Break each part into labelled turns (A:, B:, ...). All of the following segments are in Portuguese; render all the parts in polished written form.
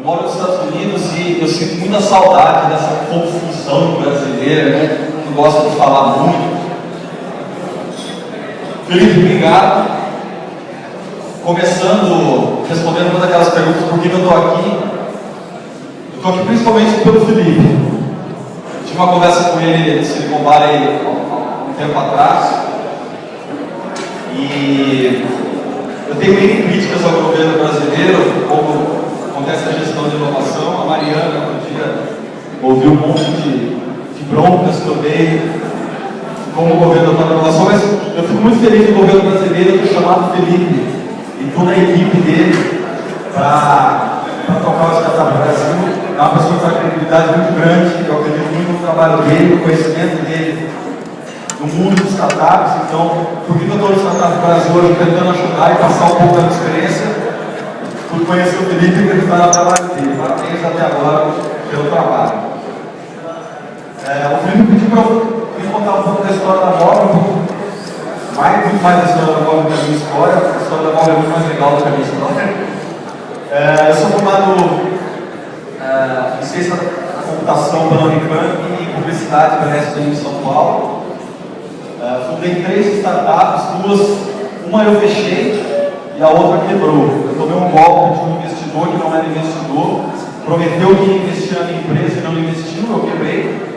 A: Eu moro nos Estados Unidos e eu sinto muita saudade dessa confusão brasileira, né? Que gosta de falar muito. Felipe, obrigado. Começando, respondendo uma daquelas perguntas, por que eu estou aqui? Eu estou aqui principalmente pelo Felipe. Eu tive uma conversa com ele no Silicon Valley um tempo atrás. E eu tenho N críticas ao governo brasileiro, como acontece a gestão de inovação. A Mariana, um dia, ouviu um monte de broncas que eu dei como o governo da inovação, mas eu fico muito feliz do governo brasileiro ter chamado o Felipe e toda a equipe dele para tocar o Startup Brasil. É uma pessoa com uma credibilidade muito grande, eu acredito muito no trabalho dele, no conhecimento dele no mundo de startups. Então, por que eu estou no Startup Brasil hoje tentando ajudar e passar um pouco da minha experiência? Por conhecer o Felipe e acreditar no trabalho dele. Parabéns até agora pelo trabalho. O Felipe pediu para eu me contar um pouco da história da Móvel, muito mais da história da Móvel que a minha história. A história da Móvel é muito mais legal do que a minha história. Eu sou formado em ciência da computação pela Unicamp e em publicidade pela SBM em São Paulo. Fundei 3 startups, uma eu fechei e a outra quebrou. Eu tomei um golpe de um investidor que não era investidor, prometeu que ia investir na minha empresa e não investiu, eu quebrei.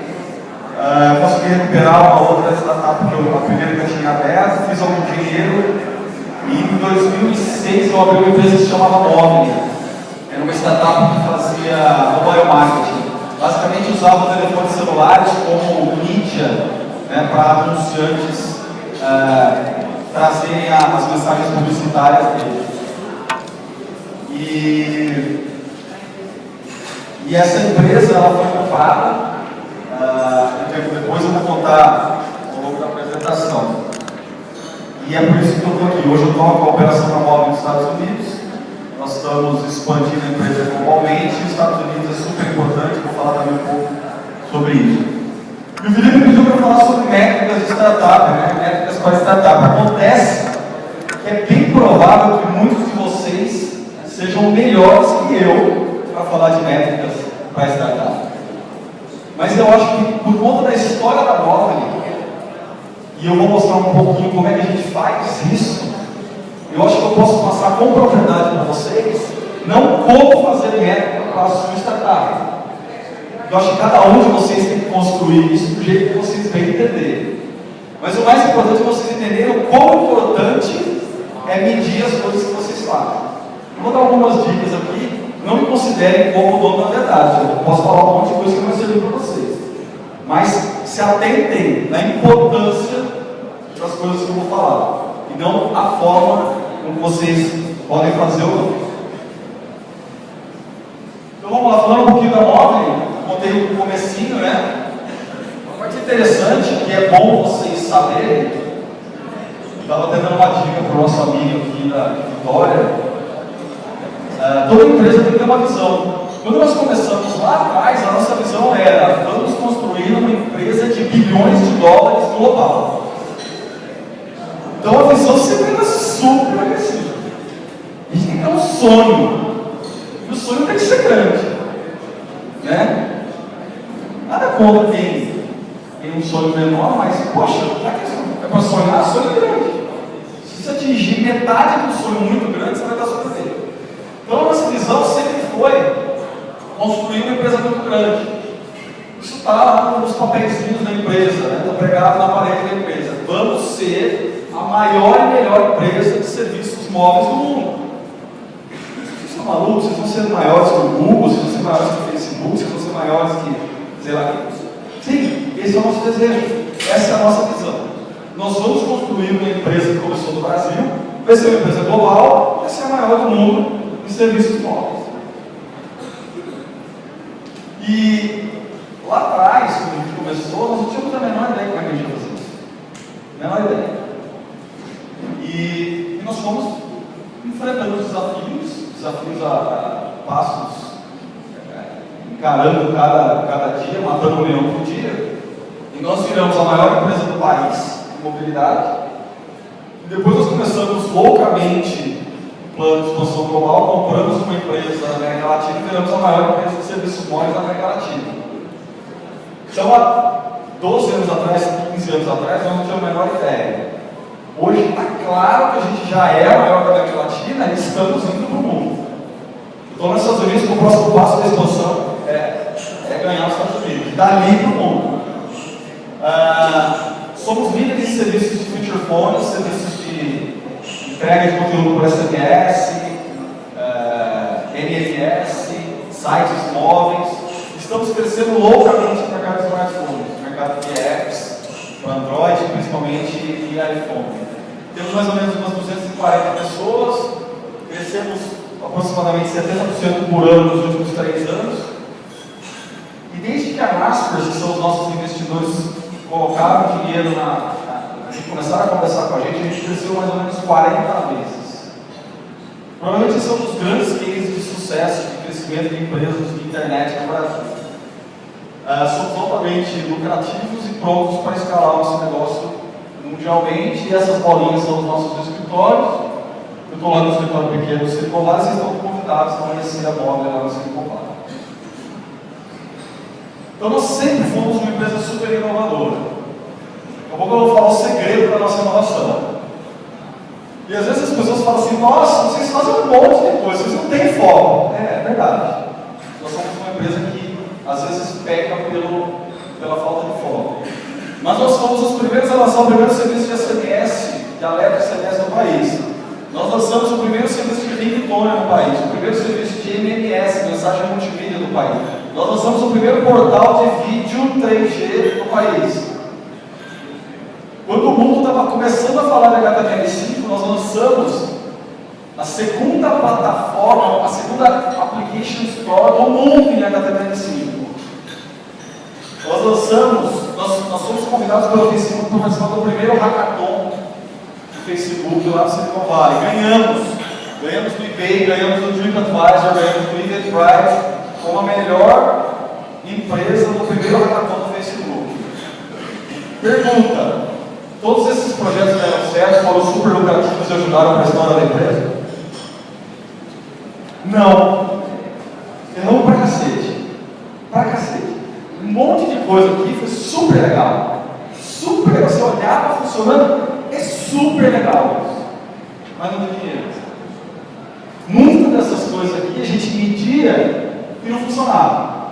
A: Consegui recuperar uma outra startup, a primeira que eu tinha aberta, fiz algum dinheiro e em 2006 eu abri uma empresa que se chamava Móvel. Era uma startup que fazia mobile marketing. Basicamente usava telefones celulares como mídia, né, para anunciantes trazerem as mensagens publicitárias deles. E essa empresa ela foi comprada. Depois eu vou contar ao longo da apresentação. E é por isso que eu estou aqui. Hoje eu estou com a operação da Móvel nos Estados Unidos. Nós estamos expandindo a empresa globalmente. Os Estados Unidos é super importante. Vou falar também um pouco sobre isso. E o Felipe pediu para falar sobre métricas de startup, né? Métricas para startup. Acontece que é bem provável que muitos de vocês sejam melhores que eu para falar de métricas para startup. Mas eu acho que por conta da história da Móvel, e eu vou mostrar um pouquinho como é que a gente faz isso, eu acho que eu posso passar com propriedade para vocês, não como fazer métrica para a sua startup. Eu acho que cada um de vocês tem que construir isso do jeito que vocês bem entenderem. Mas o mais importante é vocês entenderem o quão importante é medir as coisas que vocês fazem. Eu vou dar algumas dicas aqui. Não me considerem como o dono da verdade. Eu posso falar um monte de coisa que vai servir para vocês. Mas se atentem na importância das coisas que eu vou falar. E não a forma como vocês podem fazer ou não. Então vamos lá, falando um pouquinho da Móvel. Contei no comecinho, né? Uma parte interessante que é bom vocês saberem. Estava até dando uma dica para o nosso amigo aqui da Vitória. Toda empresa tem que ter uma visão. Quando nós começamos lá atrás, a nossa visão era: vamos construir uma empresa de bilhões de dólares global. Então a visão sempre era super agressiva. A gente tem que ter um sonho. E o sonho tem que ser grande. Né? Nada contra quem tem um sonho menor, mas, poxa, é para sonhar, sonho grande. Se você atingir metade do sonho muito grande, você vai estar super bem. Então, a nossa visão sempre foi construir uma empresa muito grande. Isso está lá nos papeizinhos da empresa, né? Está pregado na parede da empresa. Vamos ser a maior e melhor empresa de serviços móveis do mundo. Vocês são malucos? Vocês vão ser maiores que o Google, vocês vão ser maiores que o Facebook, vocês vão ser maiores que, sei lá, sim, esse é o nosso desejo. Essa é a nossa visão. Nós vamos construir uma empresa que começou no Brasil, vai ser uma empresa global, vai ser a maior do mundo em serviços móveis. E lá atrás, quando a gente começou, nós não tínhamos a menor ideia como é que a gente ia fazer isso. Menor ideia. E nós fomos enfrentando os desafios a passos, encarando cada dia, matando um leão por dia. E nós viramos a maior empresa do país em mobilidade. E depois nós começamos loucamente plano de expansão global, compramos uma empresa na América Latina e viramos a maior empresa de serviços móveis da América Latina. Então, há 12 anos atrás, 15 anos atrás, nós não tínhamos a menor ideia. Hoje está claro que a gente já é a maior da América Latina e estamos indo para o mundo. Então, nos Estados Unidos, o próximo passo da expansão é ganhar os Estados Unidos, dali para o mundo. Somos líderes em serviços de feature phones, serviços de entrega de conteúdo por SMS, NFS, sites móveis. Estamos crescendo loucamente no mercado de smartphones, no mercado de apps, para Android principalmente e iPhone. Temos mais ou menos umas 240 pessoas, crescemos aproximadamente 70% por ano nos últimos 3 anos. E desde que a Naspers, que são os nossos investidores, colocaram dinheiro e começaram a conversar com a gente cresceu mais ou menos 40 vezes. Provavelmente esse é um dos grandes cases de sucesso de crescimento de empresas de internet no Brasil. Somos altamente lucrativos e prontos para escalar o nosso negócio mundialmente, e essas bolinhas são os nossos escritórios. Eu estou lá no escritório pequeno do Silicon Valley, vocês estão convidados a conhecer a móvel lá no Silicon Valley. Então nós sempre fomos uma empresa super inovadora. Daqui a pouco eu vou falar o segredo da nossa inovação. E às vezes as pessoas falam assim: nossa, vocês fazem um monte de coisa, vocês não têm foco. É verdade. Nós somos uma empresa que às vezes peca pela falta de foco. Mas nós fomos os primeiros a lançar o primeiro serviço de SMS, de alerta SMS no país. Nós lançamos o primeiro serviço de ringtone no país, o primeiro serviço de MMS, mensagem multimídia do país. Nós lançamos o primeiro portal de vídeo 3G no país. Quando o mundo estava começando a falar de HTML5, nós lançamos a segunda plataforma, a segunda application store do mundo em HTML5. Nós fomos convidados pelo Facebook para participar do primeiro hackathon do Facebook lá no Silicon Valley. Ganhamos do eBay, ganhamos do TripAdvisor, ganhamos do Eventbrite como a melhor empresa do primeiro hackathon do Facebook. Pergunta: todos esses projetos deram certo, foram super lucrativos e ajudaram a história da empresa? Não. Erramos pra cacete. Pra cacete. Um monte de coisa aqui foi super legal. Super legal. Você olhava funcionando, é super legal. Mas não deu dinheiro. Muitas dessas coisas aqui a gente media e não funcionava.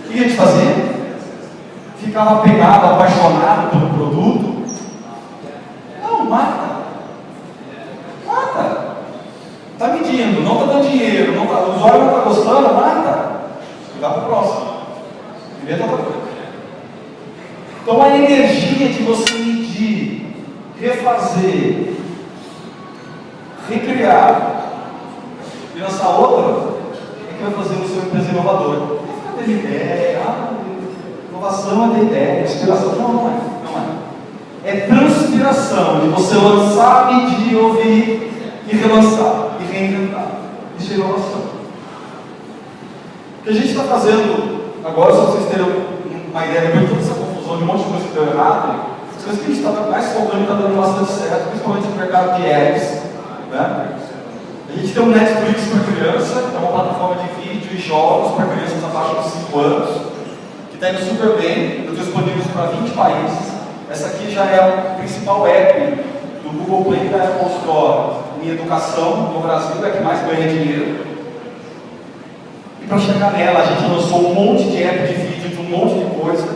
A: O que a gente fazia? Ficava apegado, apaixonado pelo produto. Não, mata. Está medindo, não está dando dinheiro, o usuário não está gostando, mata. E vai para o próximo. Inventa outra coisa. Então a energia de você medir, refazer, recriar e lançar outra é que vai fazer o seu empresa inovadora. Não fica tendo ideia, inovação é ter ideia, inspiração. Não é. É transpiração de você lançar, medir, ouvir e relançar e reinventar. Isso é inovação. O que a gente está fazendo agora, só para vocês terem uma ideia, depois de toda essa confusão de um monte de coisa que deu errado, as coisas que a gente está mais focando e está dando bastante certo, principalmente no mercado de apps, né? A gente tem um Netflix para criança, é uma plataforma de vídeo e jogos para crianças abaixo de 5 anos, que está indo super bem, eu estou disponível para 20 países. Essa aqui já é o principal app do Google Play e da Apple Store em educação no Brasil, é que mais ganha dinheiro. E para chegar nela, a gente lançou um monte de app de vídeo, de um monte de coisa,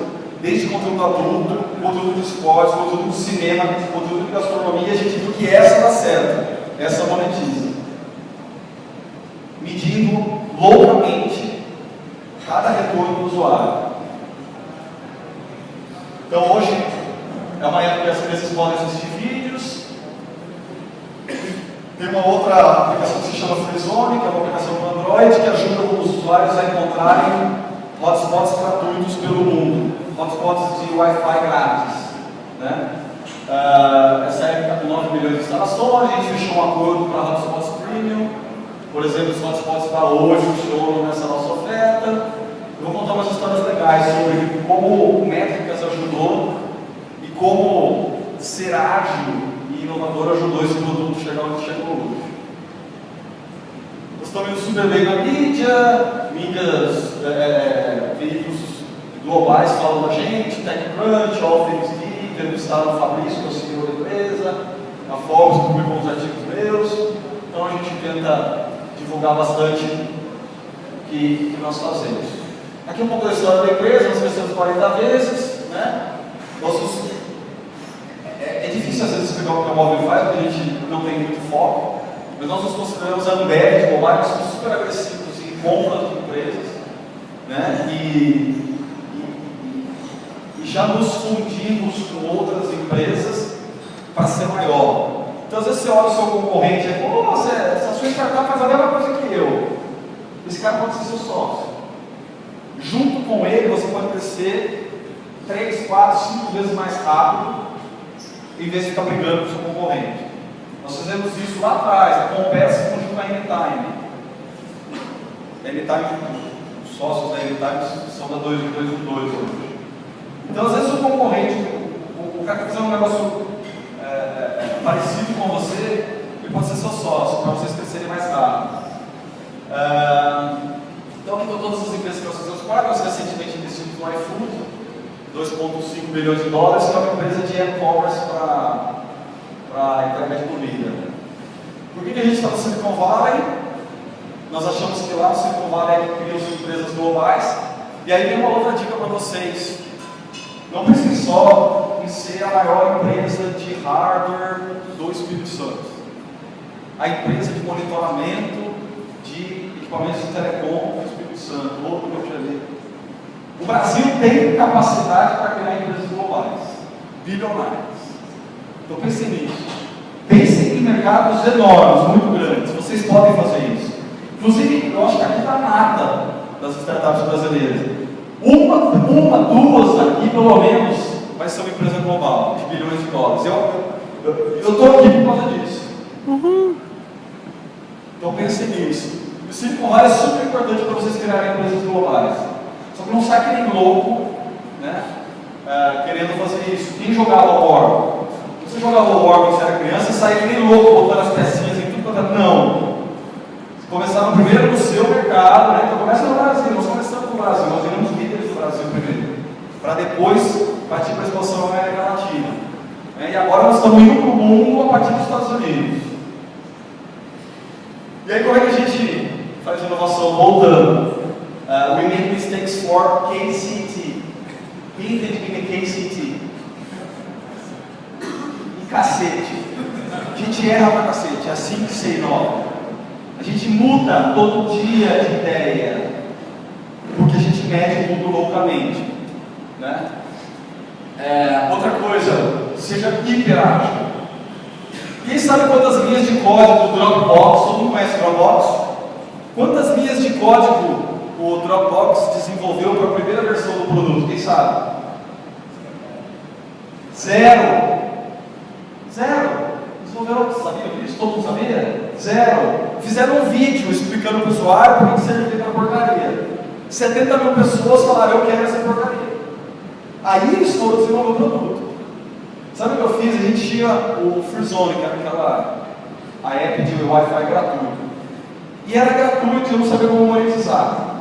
A: desde conteúdo adulto, conteúdo de esportes, conteúdo de cinema, conteúdo de gastronomia, e a gente viu que essa dá certo, essa monetiza. Medindo loucamente cada retorno do usuário. Então hoje é uma época que as crianças podem assistir vídeos. Tem uma outra aplicação que se chama Freezone, que é uma aplicação para Android, que ajuda os usuários a encontrarem hotspots gratuitos pelo mundo, hotspots de Wi-Fi grátis, né? Essa época está com 9 milhões de instalações, a gente fechou um acordo para hotspots premium, por exemplo, os hotspots para hoje funcionam nessa nossa oferta. Eu vou contar umas histórias legais sobre como o Métricas ajudou e como ser ágil e inovador ajudou esse produto a chegar onde chegou hoje. estão indo super bem na mídia, mídias, veículos globais falam da gente, TechCrunch, All Things Geek, entrevistaram o Fabrício, que é o CEO da empresa, a Forbes publicou uns artigos meus, então a gente tenta divulgar bastante o que nós fazemos. Aqui um pouco da história da empresa, nós crescemos 40 vezes, né? É difícil às vezes explicar o que a Móvel faz, porque a gente não tem muito foco, mas nós nos consideramos a Ambev de mobile, somos super agressivos em compra de empresas, né? E já nos fundimos com outras empresas para ser maior. Então às vezes você olha o seu concorrente e fala, essa sua startup faz a mesma coisa que eu. Esse cara pode ser seu sócio. Junto com ele você pode crescer 3, 4, 5 vezes mais rápido, em vez de ficar brigando com o seu concorrente. Nós fizemos isso lá atrás, a Compass junto com a Anytime. Os sócios da Anytime são da 212 hoje. Então, às vezes o concorrente, o cara que está fazendo um negócio parecido com você, ele pode ser seu sócio, para vocês crescerem mais rápido. Então, aqui estão todas as empresas que nós fizemos parte, nós recentemente investimos no iFood, 2,5 bilhões de dólares, que é uma empresa de e-commerce para entrega de comida. Por que a gente está no Silicon Valley? Nós achamos que lá no Silicon Valley é que criam as empresas globais. E aí tem uma outra dica para vocês. Não pensem só em ser a maior empresa de hardware do Espírito Santo. A empresa de monitoramento de equipamentos de telecom do Espírito Santo, ou do Rio de Janeiro. O Brasil tem capacidade para criar empresas globais, bilionárias. Então pensem nisso. Pensem em mercados enormes, muito grandes. Vocês podem fazer isso. Inclusive, eu acho que aqui está a nata das startups brasileiras. Uma, duas aqui, pelo menos, vai ser uma empresa global, de bilhões de dólares. Eu estou aqui por causa disso. Então pensem nisso. O Silicon Valley é super importante para vocês criarem empresas globais. Só que não sai que nem louco, né? Querendo fazer isso. Quem jogava War? Você jogava War quando você era criança e saía que nem louco, botando as pecinhas em tudo quanto é. Não. Começaram primeiro no seu mercado, né? Então começa no Brasil. Nós começamos no Brasil, nós viramos líderes do Brasil primeiro, para depois partir para a expansão na América Latina. E agora nós estamos indo para o mundo a partir dos Estados Unidos. E aí como é que a gente faz inovação? Voltando. We make mistakes for KCT. Quem entende o que é KCT? E cacete. A gente erra pra cacete, é assim que se inova. A gente muda todo dia de ideia, porque a gente mede tudo loucamente, né? Outra coisa, seja hiper ágil. Quem sabe quantas linhas de código do Dropbox, todo mundo conhece o Dropbox? Quantas linhas de código o Dropbox desenvolveu para a primeira versão do produto? Quem sabe? Zero. Desenvolveram, sabiam disso? Todo mundo sabia? Zero. Fizeram um vídeo explicando para o usuário por que servia aquela porcaria. 70 mil pessoas falaram, eu quero essa porcaria. Aí eles foram desenvolver o produto. Sabe o que eu fiz? A gente tinha o FreeZone, que era a app de Wi-Fi gratuito. E era gratuito e eu não sabia como monetizar.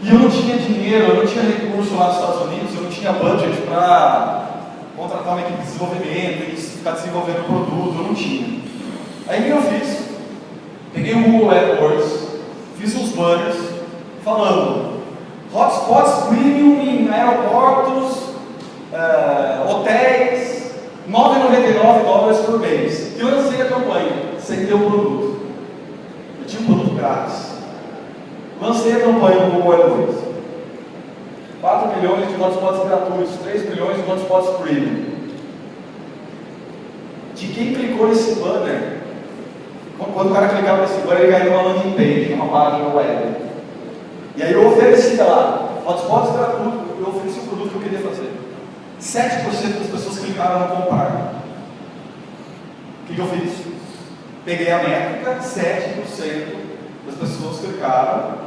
A: E eu não tinha dinheiro, eu não tinha recurso lá nos Estados Unidos, eu não tinha budget para contratar uma equipe de desenvolvimento e ficar desenvolvendo o produto, eu não tinha. Aí o que eu fiz? Peguei o Google AdWords, fiz uns banners falando hotspots premium em aeroportos, hotéis, $9,99 por mês. E eu lancei a campanha, sem ter o produto. Eu tinha um produto grátis. Lancei a campanha no Google AdWords. 4 milhões de hotspots gratuitos, 3 milhões de hotspots premium. De quem clicou nesse banner, quando o cara clicava nesse banner, ele caía numa landing page, numa página web. E aí eu oferecia lá, hotspots gratuitos, eu ofereci o produto que eu queria fazer. 7% das pessoas clicaram no comprar. O que eu fiz? Peguei a métrica, 7% das pessoas clicaram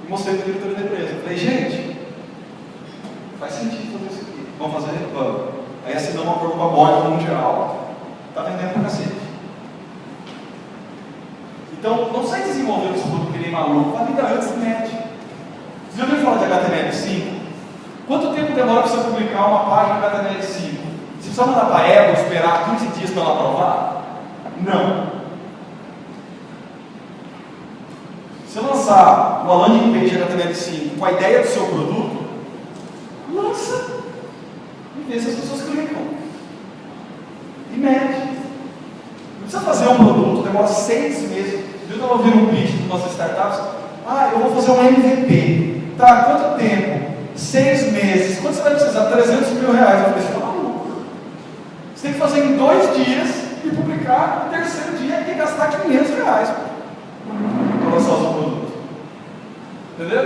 A: e mostrei para o diretor da empresa. Falei, gente, faz sentido fazer isso aqui. Vamos fazer? Vamos. Aí assinamos um acordo com a Boeing Mundial. Está vendendo para cacete. Então, maluco, valida antes e mede. Você já ouviu falar de HTML5? Quanto tempo demora para você publicar uma página HTML5? Você precisa mandar para a Apple esperar 15 dias para ela aprovar? Não. Se você lançar uma landing page HTML5 com a ideia do seu produto, lança e vê se as pessoas clicam. E mede. Não precisa fazer um produto, demora 6 meses. Eu estava ouvindo um pitch das nossas startups. Eu vou fazer um MVP. Tá, quanto tempo? 6 meses. Quanto você vai precisar? 300 mil reais. Eu falei, você está maluco. Você tem que fazer em 2 dias e publicar no terceiro dia e gastar 500 reais para lançar o seu produto. Entendeu?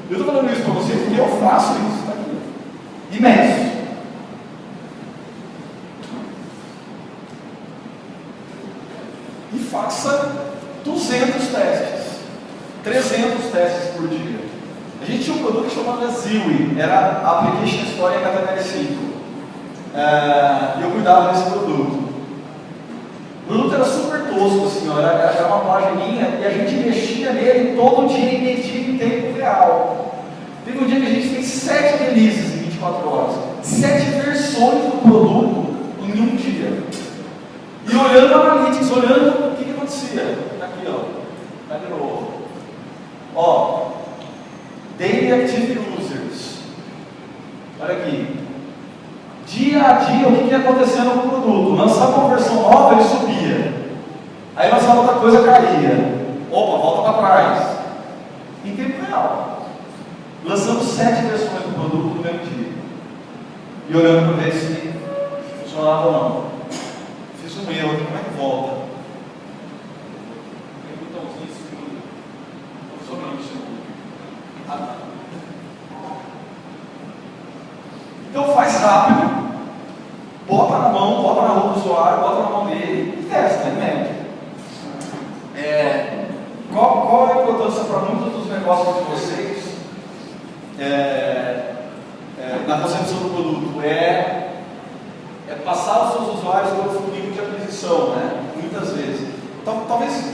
A: Eu estou falando isso para vocês porque eu faço isso. Tá aqui. Imenso. E faça 200 testes, 300 testes por dia. A gente tinha um produto chamado Ziwi, era a Application Store HTML5. E eu cuidava desse produto. O produto era super tosco, assim, era uma pagininha e a gente mexia nele todo dia e media em tempo real. Teve um dia que a gente fez 7 releases em 24 horas, 7 versões do produto em um dia. E olhando a Analytics, olhando o que acontecia. Aqui, ó. Tá de novo. Ó. Daily Active Users. Olha aqui. Dia a dia, o que ia acontecendo com o produto? Lançava uma versão nova, ele subia. Aí lançava outra coisa, caía. Opa, volta para trás. Em tempo real. Lançamos 7 versões do produto no mesmo dia. E olhando para ver se funcionava ou não. Fiz um erro, como é que volta? Tem um botãozinho segundo. Somente segundo. Então faz rápido, bota na mão, bota na mão do usuário, bota na mão dele e testa, mede. Qual a importância para muitos dos negócios de vocês na concepção do produto? É passar os seus usuários pelo funil de aquisição, né? Muitas vezes. Talvez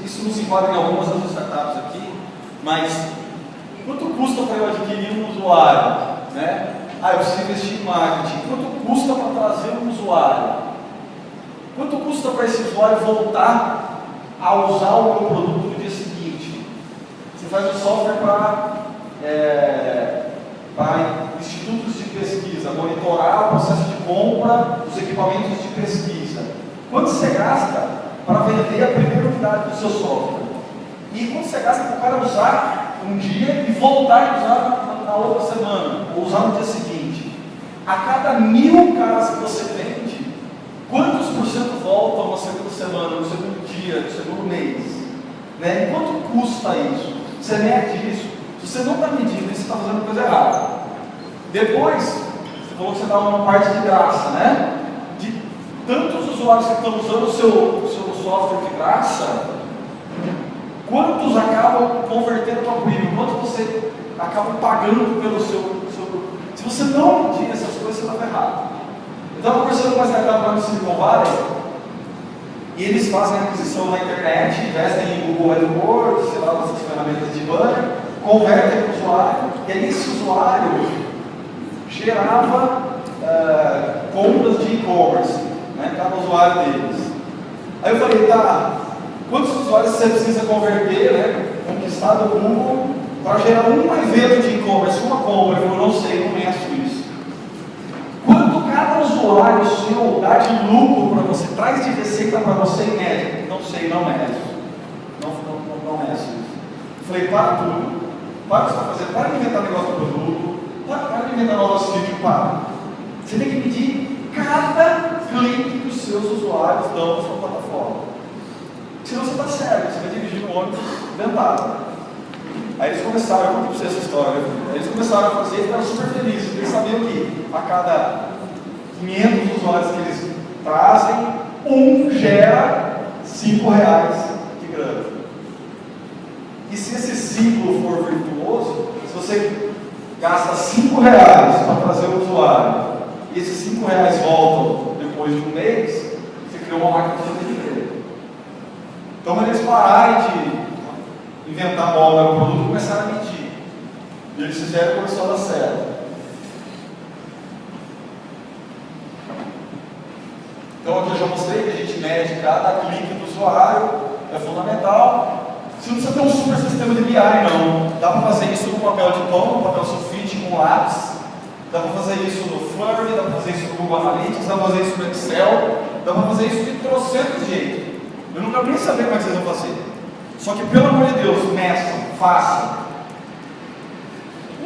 A: isso nos enquadre em algumas das startups aqui, mas quanto custa para eu adquirir um usuário? Né? Eu preciso investir em marketing. Quanto custa para trazer um usuário? Quanto custa para esse usuário voltar a usar o meu produto no dia seguinte? Você faz um software para institutos de pesquisa, monitorar o processo de compra dos equipamentos de pesquisa. Quanto você gasta para vender a primeira unidade do seu software? E quanto você gasta para o cara usar um dia e voltar a usar na outra semana, ou usar no dia seguinte? A cada 1000 caras que você vende, quantos por cento voltam na segunda semana, no segundo dia, no segundo mês? Né? E quanto custa isso? Você mede isso? Se você não está medindo isso, você está fazendo coisa errada. Depois, você falou que você dá uma parte de graça, né? De tantos usuários que estão usando o seu software de graça, quantos acabam convertendo para o premium? Quanto você acaba pagando pelo seu produto? Se você não medir essas coisas, você está errado. Eu estava conversando com uma startup lá no Silicon Valley, e eles fazem aquisição na internet, investem em Google AdWords, sei lá, essas ferramentas de banner, convertem o usuário, e aí esse usuário gerava compras de e-commerce, né, cada usuário deles. Aí eu falei, tá, quantos usuários você precisa converter, né, conquistar do Google, para gerar um evento de e-commerce, uma compra? Eu não sei, não conheço isso. Quanto cada usuário seu dá de lucro para você, traz de receita para você em média? Não sei, não meço. Não meço isso. Eu falei, para tudo. Para o que você está fazendo, para de inventar negócio do produto, para de inventar novos features, para. Você tem que medir cada clique que os seus usuários dão na sua plataforma. Senão você está certo, você vai dirigir um ônibus inventado. Aí eles começaram, eu conto para você essa história, eles começaram a fazer e ficaram super felizes, porque eles sabiam que a cada 500 usuários que eles trazem, um gera R$5 de grana. E se esse ciclo for virtuoso, se você gasta R$5 para trazer o usuário, e esses R$5 voltam depois de um mês, você criou uma máquina de fazer dinheiro. Então, quando eles pararem inventar qual era o produto e começaram a medir. E eles fizeram e começou a dar certo. Então aqui eu já mostrei que a gente mede cada clique do usuário, é fundamental. Você não precisa ter um super sistema de BI não. Dá para fazer isso no papel de pão, no papel sulfite, com lápis. Dá para fazer isso no Flurry, dá para fazer isso no Google Analytics, dá para fazer isso no Excel, dá para fazer isso de trocentos jeitos. Eu não quero nem saber como é que vocês vão fazer. Só que, pelo amor de Deus, meçam, façam.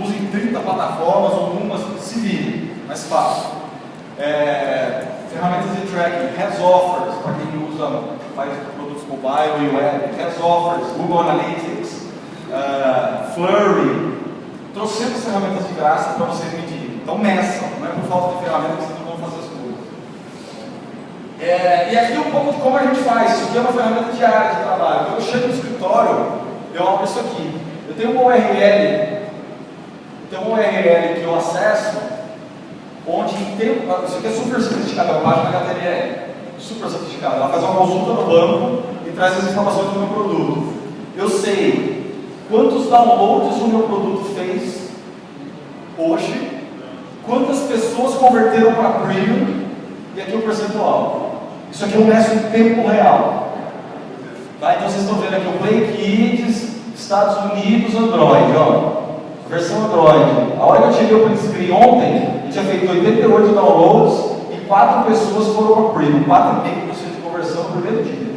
A: Usem 30 plataformas ou umas, se virem, mas façam. Ferramentas de tracking, Has Offers, para quem usa, faz produtos mobile e web, Has Offers, Google Analytics, Flurry, trocentas ferramentas de graça para vocês medirem. Então meçam, não é por falta de ferramenta que vocês não vão fazer as coisas. E aqui um pouco de como a gente faz. Isso aqui é uma ferramenta diária de trabalho. Quando eu chego no escritório, eu abro isso aqui. Eu tenho uma URL, que eu acesso, onde tem, isso aqui é super sofisticado, é uma página HTML, super sofisticada. Ela faz uma consulta no banco e traz as informações do meu produto. Eu sei quantos downloads o meu produto fez hoje, quantas pessoas converteram para Premium, e aqui o percentual. Isso aqui eu meço em tempo real. Tá? Então vocês estão vendo aqui o Play Kids, Estados Unidos, Android, ó. Versão Android. A hora que eu tirei o print screen ontem, eu tinha feito 88 downloads e 4 pessoas foram para Premium. 4,5% de conversão no primeiro dia.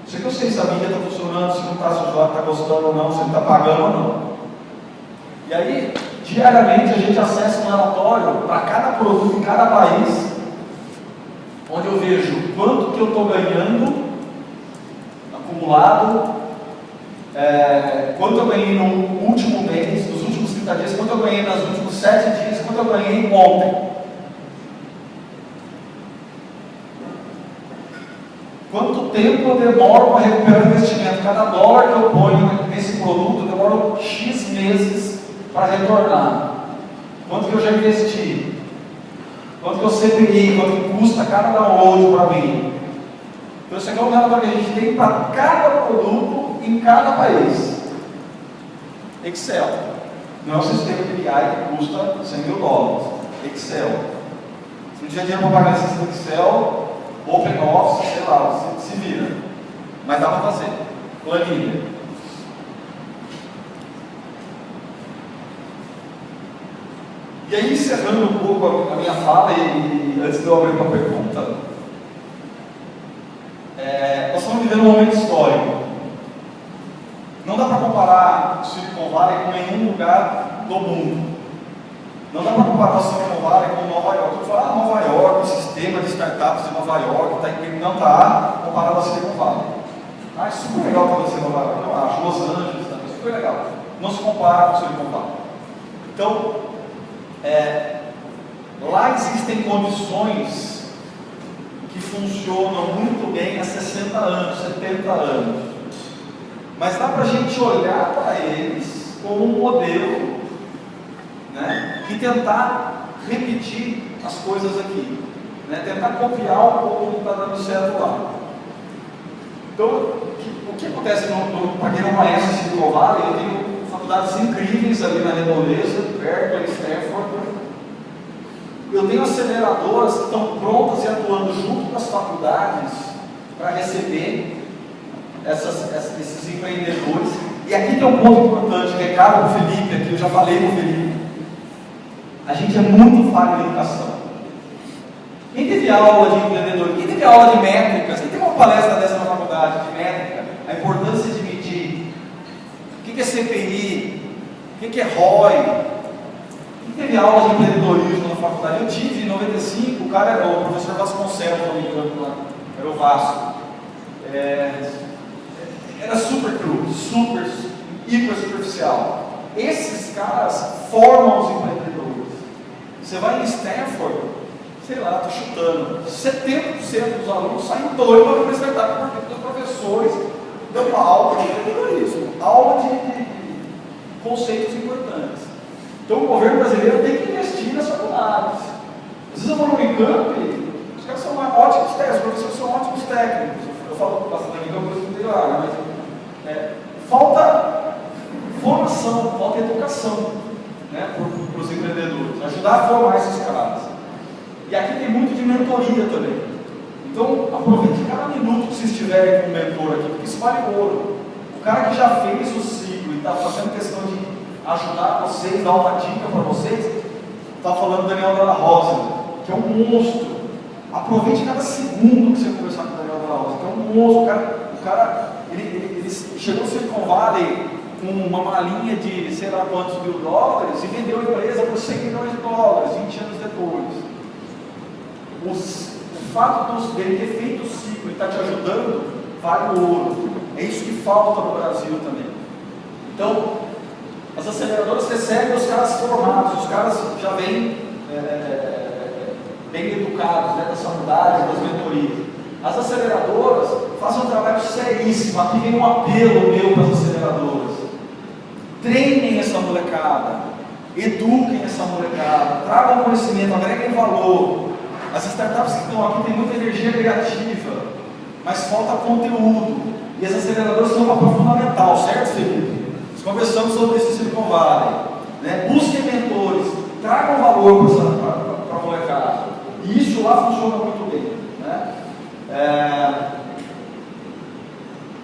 A: Isso aqui eu sei se a mídia está funcionando, se não está, se o usuário está gostando ou não, se ele está pagando ou não. E aí, diariamente a gente acessa um relatório para cada produto em cada país, onde eu vejo quanto que eu estou ganhando acumulado, quanto eu ganhei no último mês, nos últimos 30 dias, quanto eu ganhei nos últimos 7 dias, quanto eu ganhei ontem. Quanto tempo eu demoro para recuperar o investimento? Cada dólar que eu ponho nesse produto, eu demoro X meses para retornar. Quanto que eu já investi? Quanto que eu CPI? Quanto que custa cada download para mim? Então isso aqui é um relatório que a gente tem para cada produto em cada país. Excel. Não é um sistema de BI que custa $100 mil. Excel. Se não tiver dinheiro para pagar esse sistema de Excel, OpenOffice, sei lá, se vira. Mas dá para fazer. Planilha. E aí, encerrando um pouco a minha fala, e antes de eu abrir para a pergunta, nós estamos vivendo um momento histórico. Não dá para comparar o Silicon Valley com nenhum lugar do mundo. Não dá para comparar o Silicon Valley com Nova York. Tu fala, Nova York, o sistema de startups de Nova York, não está comparado ao Silicon Valley. É super legal para você Nova York, eu acho. Los Angeles também, super legal. Não se compara com o Silicon Valley. Então, lá existem condições que funcionam muito bem há 60 anos, 70 anos. Mas dá para a gente olhar para eles como um modelo, né, e tentar repetir as coisas aqui, né, tentar copiar um pouco o que está dando certo lá. Então, o que acontece, para quem não conhece o Silicon Valley, eu tenho faculdades incríveis ali na redondeza, Berkeley, Stanford. Eu tenho aceleradoras que estão prontas e atuando junto com as faculdades para receber esses empreendedores. E aqui tem um ponto importante, que é caro para o Felipe, aqui eu já falei com o Felipe. A gente é muito falho em educação. Quem teve aula de empreendedorismo? Quem teve aula de métricas? Quem teve uma palestra dessa na faculdade de métrica? A importância de medir. O que é CPI? O que é ROI? Quem teve aula de empreendedorismo na faculdade? Eu tive em 95, o cara era o professor Vasconcelos, não me engano, lá. Era o Vasco. Era super cru, hiper superficial. Esses caras formam os empreendedores. Você vai em Stanford, sei lá, estou chutando, 70% dos alunos saem doidos para uma startup porque os professores dão uma aula de empreendedorismo, aula de conceitos importantes. Então o governo brasileiro tem que investir nas faculdades. Às vezes eu vou no Unicamp, os caras são ótimos técnicos, os professores são ótimos técnicos. Eu falo bastante da Unicamp, eu estudei lá, mas formação, falta educação, né, para os empreendedores, ajudar a formar esses caras. E aqui tem muito de mentoria também. Então, aproveite cada minuto que vocês estiverem com um mentor aqui, porque isso vale ouro. O cara que já fez o ciclo e está fazendo questão de ajudar vocês, dar uma dica para vocês, está falando Daniel Dalla Rosa, que é um monstro. Aproveite cada segundo que você conversar com o Daniel Dalla Rosa, que é um monstro. O cara ele chegou no Silicon Valley com uma malinha de sei lá quantos mil dólares e vendeu a empresa por 100 milhões de dólares, 20 anos depois. O fato dele ter feito o ciclo e estar te ajudando, vale o ouro. É isso que falta no Brasil também. Então, as aceleradoras recebem os caras formados, os caras já vêm bem educados, né, das faculdades, das mentorias. As aceleradoras fazem um trabalho seríssimo. Aqui vem um apelo meu para as aceleradoras. Treinem essa molecada, eduquem essa molecada, tragam conhecimento, agreguem valor. As startups que estão aqui têm muita energia criativa, mas falta conteúdo. E as aceleradoras são uma parte fundamental, certo, Felipe? Nós conversamos sobre esse Silicon Valley, né? Busquem mentores, tragam valor para a molecada. E isso lá funciona muito bem, né?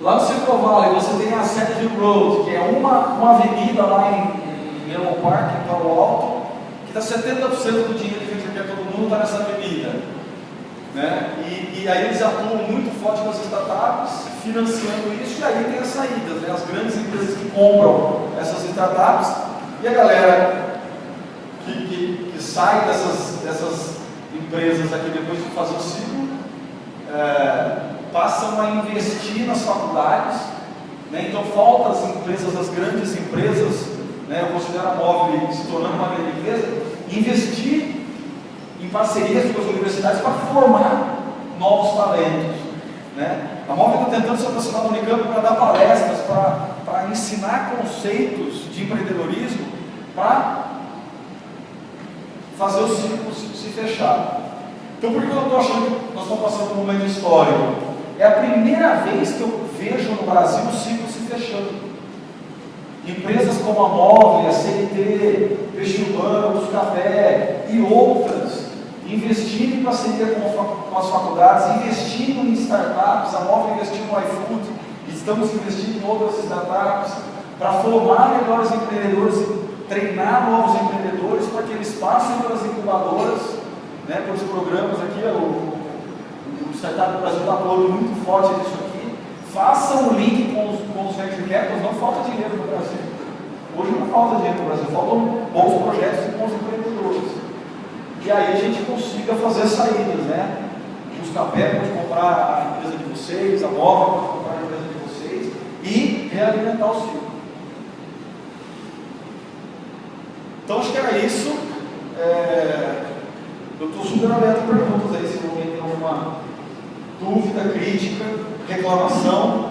A: Lá no Silicon Valley você tem a Sand Hill Road, que é uma avenida lá em Menlo Park, em Palo Alto, que dá 70% do dinheiro que a gente quer todo mundo está nessa avenida, né? E aí eles atuam muito forte nas startups, financiando isso, e aí tem as saídas, né? As grandes empresas que compram essas startups, e a galera que sai dessas empresas aqui depois de fazer o ciclo, passam a investir nas faculdades, né? Então falta as empresas, as grandes empresas, né? Eu considero a Móvel se tornando uma grande empresa, investir em parcerias com as universidades para formar novos talentos, né? A Móvel está tentando se aproximar do Unicamp para dar palestras, para ensinar conceitos de empreendedorismo, para fazer o ciclo se fechar. Então, por que eu estou achando que nós estamos passando por um momento histórico? É a primeira vez que eu vejo no Brasil o ciclo se fechando. Empresas como a Móvel, a CNT, Peixe Urbano, Buscapé e outras, investindo em parceria com as faculdades, investindo em startups. A Móvel investiu no iFood, estamos investindo em outras startups, para formar melhores empreendedores e treinar novos empreendedores para que eles passem pelas incubadoras, né, pelos programas aqui. O Startup do Brasil está atuando muito forte nisso aqui. Façam o link com os venture capitals. Não falta dinheiro no Brasil. Hoje não falta dinheiro no Brasil, faltam bons projetos e bons empreendedores. E aí a gente consiga fazer saídas, né? O Buscapé pode comprar a empresa de vocês, a Móvel pode comprar a empresa de vocês e realimentar o ciclo. Então acho que era isso. Eu estou super aberto a perguntas aí, se alguém tem alguma dúvida, crítica, reclamação.